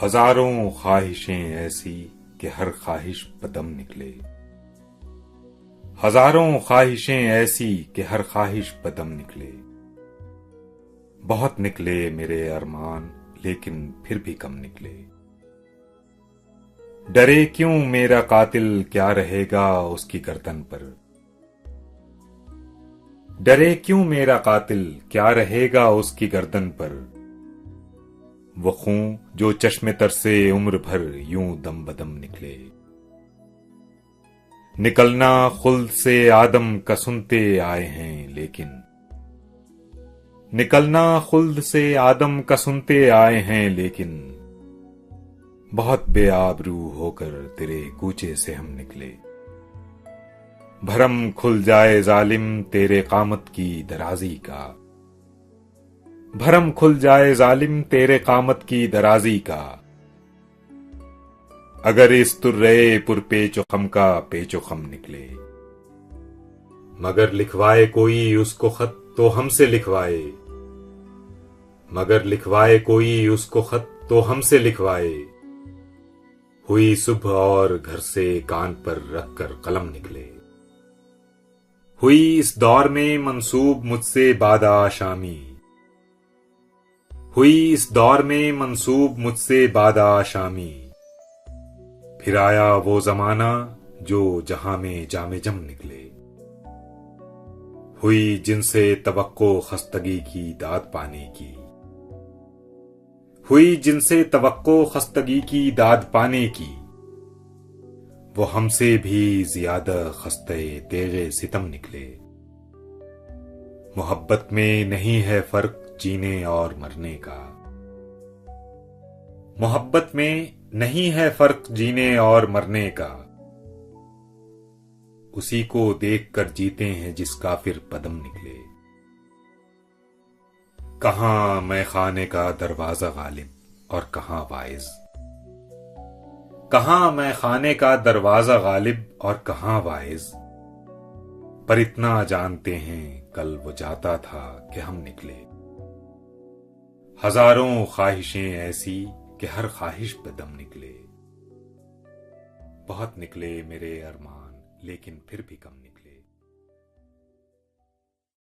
हजारों ख्वाहिशें ऐसी कि हर ख्वाहिश बदम निकले। हजारों ख्वाहिशें ऐसी कि हर ख्वाहिश बदम निकले। बहुत निकले मेरे अरमान लेकिन फिर भी कम निकले। डरे क्यों मेरा कातिल क्या रहेगा उसकी गर्दन पर। डरे क्यों मेरा कातिल क्या रहेगा उसकी गर्दन पर। वो खून जो चश्मे तर से उम्र भर यूं दम बदम निकले। निकलना खुल्द से आदम का सुनते आए हैं लेकिन। निकलना खुल्द से आदम का सुनते आए हैं लेकिन। बहुत बेआबरू होकर तेरे कूचे से हम निकले। भरम खुल जाए जालिम तेरे कामत की दराजी का। भरम खुल जाए जालिम तेरे कामत की दराजी का। अगर इस तुर्रे पुर पेचो खम का पेचो खम निकले। मगर लिखवाए कोई उसको खत तो हमसे लिखवाए। मगर लिखवाए कोई उसको खत तो हमसे लिखवाए। हुई सुबह और घर से कान पर रखकर कलम निकले। हुई इस दौर में मंसूब मुझसे बादा शामी। हुई इस दौर में मंसूब मुझसे बादा शामी। फिर आया वो जमाना जो जहां में जामे जम निकले। हुई जिनसे तवक्को खस्तगी की दाद पाने की। हुई जिनसे तवक्को खस्तगी की दाद पाने की। वो हमसे भी ज्यादा खस्ते तेरे सितम निकले। मोहब्बत में नहीं है फर्क जीने और मरने का। मोहब्बत में नहीं है फर्क जीने और मरने का। उसी को देखकर जीते हैं जिस काफिर पदम निकले। कहां मैं खाने का दरवाजा गालिब और कहां वाइज। कहां मैं खाने का दरवाजा गालिब और कहां वाइज। पर इतना जानते हैं कल वो जाता था कि हम निकले। हजारों ख्वाहिशें ऐसी कि हर ख्वाहिश पे दम निकले। बहुत निकले मेरे अरमान लेकिन फिर भी कम निकले।